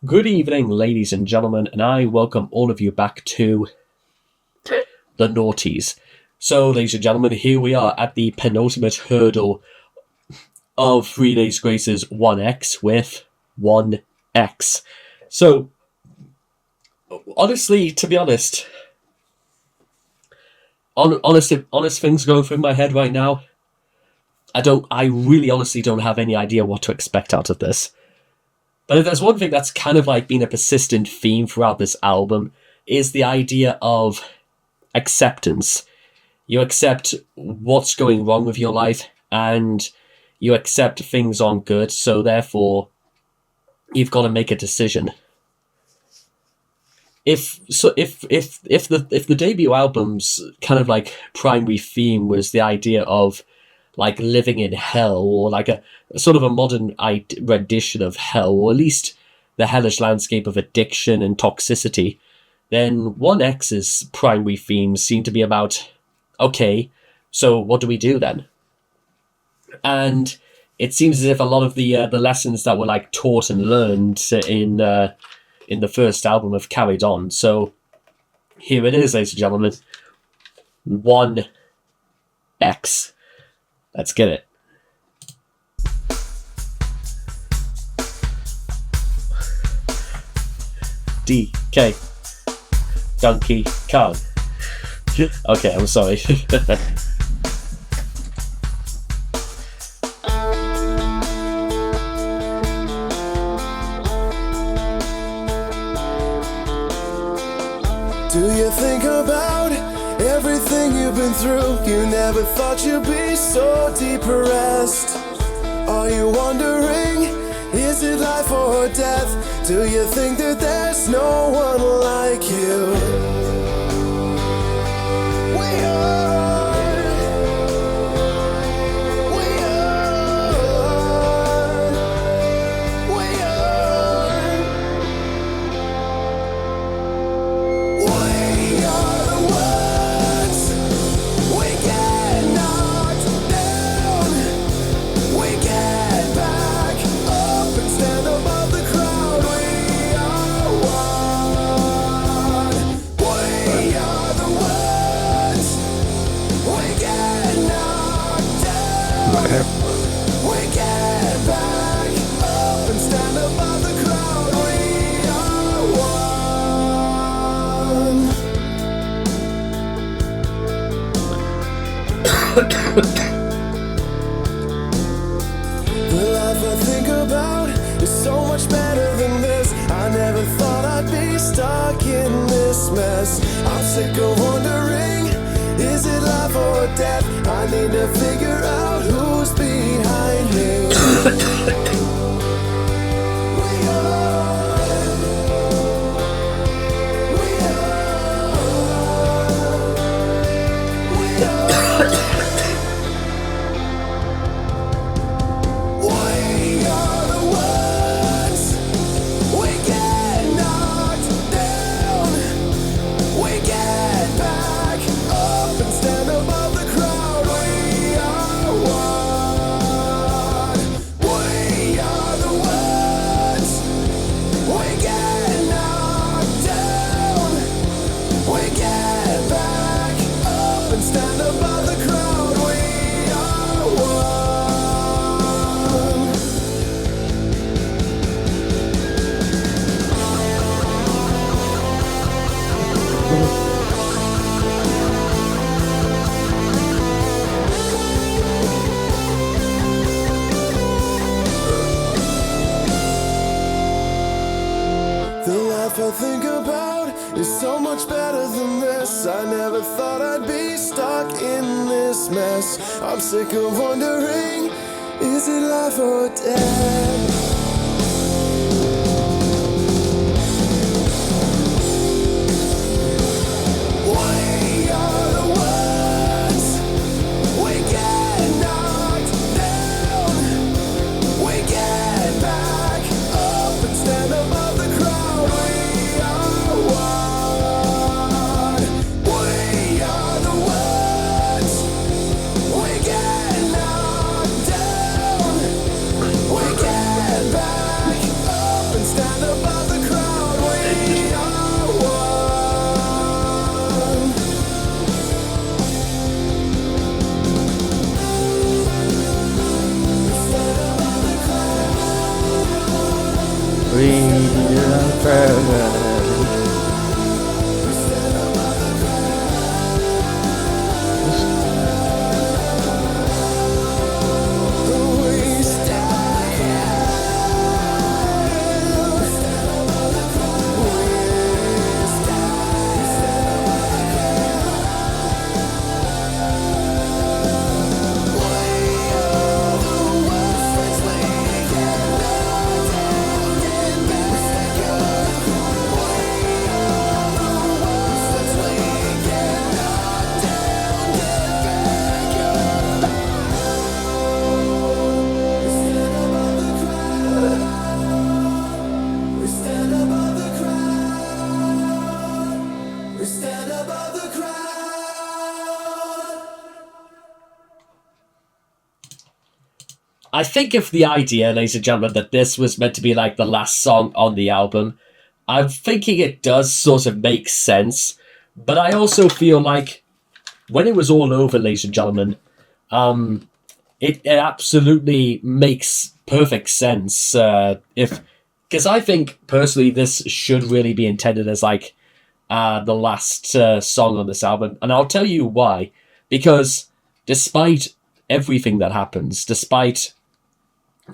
Good evening, ladies and gentlemen, and I welcome all of you back to the Naughties. So, ladies and gentlemen, here we are at the penultimate hurdle of 3 Days Grace's 1x with 1x. So, honestly, to be honest, honest things going through my head right now, I really honestly don't have any idea what to expect out of this. But if there's one thing that's kind of like been a persistent theme throughout this album, is the idea of acceptance. You accept what's going wrong with your life, and you accept things aren't good, so therefore you've got to make a decision. If the debut album's kind of like primary theme was the idea of like living in hell, or like a sort of a modern rendition of hell, or at least the hellish landscape of addiction and toxicity, then 1X's primary themes seem to be about, okay, so what do we do then? And it seems as if a lot of the lessons that were like taught and learned in the first album have carried on. So here it is, ladies and gentlemen, 1X. Let's get it. DK. Donkey Kong. Okay, I'm sorry. Do you think about everything you've been through? You never thought you'd be so depressed. Are you wondering, is it life or death? Do you think that there's no one like you? We are. The life I think about is so much better than this. I never thought I'd be stuck in this mess. I'm sick of wondering, is it life or death? I need to figure out who's behind me. I think about is so much better than this. I never thought I'd be stuck in this mess. I'm sick of wondering, is it life or death? I think if the idea, ladies and gentlemen, that this was meant to be like the last song on the album, I'm thinking it does sort of make sense. But I also feel like when it was all over, ladies and gentlemen, it absolutely makes perfect sense. Because I think personally this should really be intended as like the last song on this album, and I'll tell you why. Because despite everything that happens, despite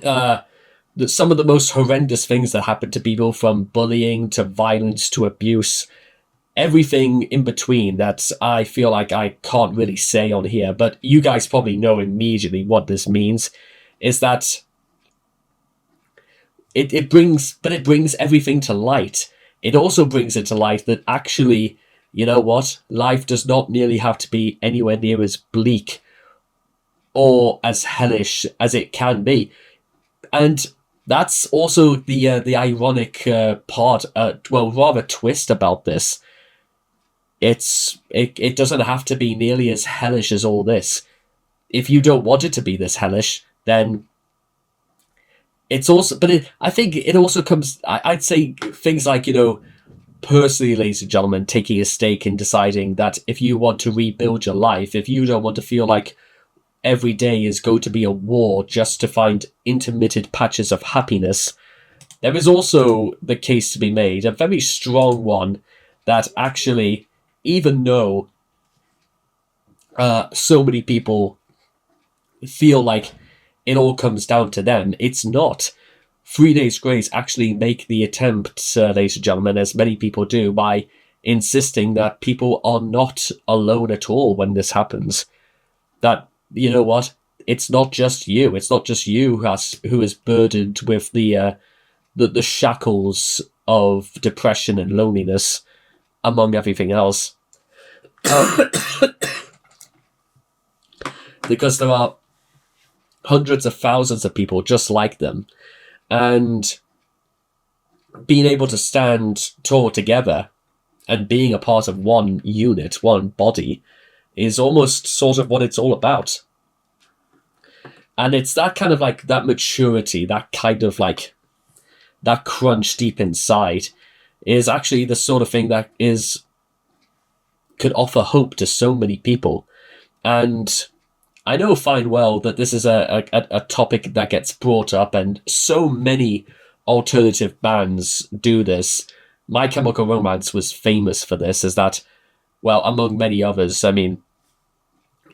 some of the most horrendous things that happen to people, from bullying to violence to abuse, everything in between that I feel like I can't really say on here, but you guys probably know immediately what this means, is that it brings everything to light. It also brings it to light that actually, you know what, life does not nearly have to be anywhere near as bleak or as hellish as it can be. And that's also the ironic part, well, rather twist about this. It doesn't have to be nearly as hellish as all this. If you don't want it to be this hellish, then it's also... But I think it also comes... I'd say things like, you know, personally, ladies and gentlemen, taking a stake in deciding that if you want to rebuild your life, if you don't want to feel like every day is going to be a war just to find intermittent patches of happiness, there is also the case to be made, a very strong one, that actually, even though so many people feel like it all comes down to them, it's not. 3 Days Grace actually make the attempt, ladies and gentlemen, as many people do, by insisting that people are not alone at all when this happens. That, you know what, it's not just you. It's not just you who is burdened with the shackles of depression and loneliness, among everything else. Because there are hundreds of thousands of people just like them. And being able to stand tall together and being a part of one unit, one body, is almost sort of what it's all about. And it's that kind of like, that maturity, that kind of like, that crunch deep inside is actually the sort of thing that could offer hope to so many people. And I know fine well that this is a topic that gets brought up, and so many alternative bands do this. My Chemical Romance was famous for this, is that, well, among many others, I mean,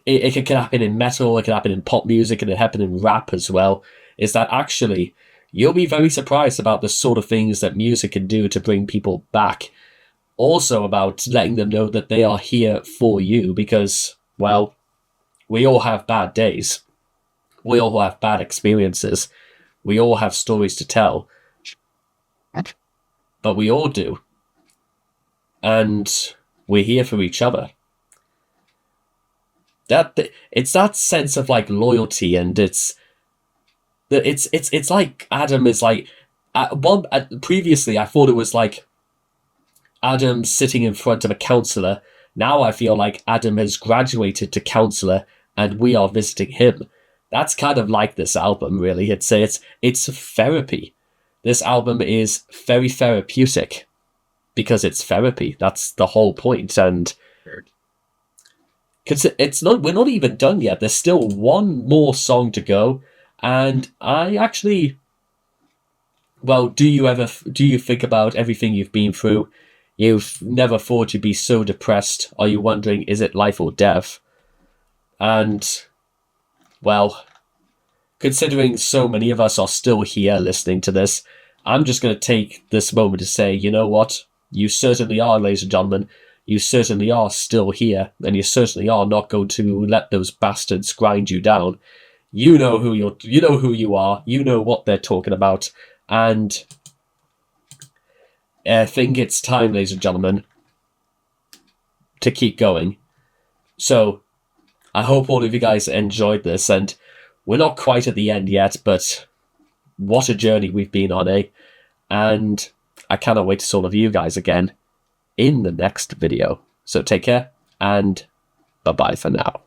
it can happen in metal, it can happen in pop music, and it can happen in rap as well, is that actually you'll be very surprised about the sort of things that music can do to bring people back. Also about letting them know that they are here for you, because, well, we all have bad days. We all have bad experiences. We all have stories to tell. But we all do. And we're here for each other. It's that sense of like loyalty, and it's like Adam is like... previously, I thought it was like Adam sitting in front of a counsellor. Now I feel like Adam has graduated to counsellor and we are visiting him. That's kind of like this album, really. It's therapy. This album is very therapeutic because it's therapy. That's the whole point. And we're not even done yet. There's still one more song to go. And I actually, well, do you think about everything you've been through? You've never thought you'd be so depressed. Are you wondering, is it life or death? And, well, considering so many of us are still here listening to this, I'm just going to take this moment to say, you know what? You certainly are, ladies and gentlemen. You certainly are still here, and you certainly are not going to let those bastards grind you down. You know who you are. You know what they're talking about. And I think it's time, ladies and gentlemen, to keep going. So, I hope all of you guys enjoyed this, and we're not quite at the end yet, but what a journey we've been on, eh? And I cannot wait to see all of you guys again in the next video. So take care, and bye-bye for now.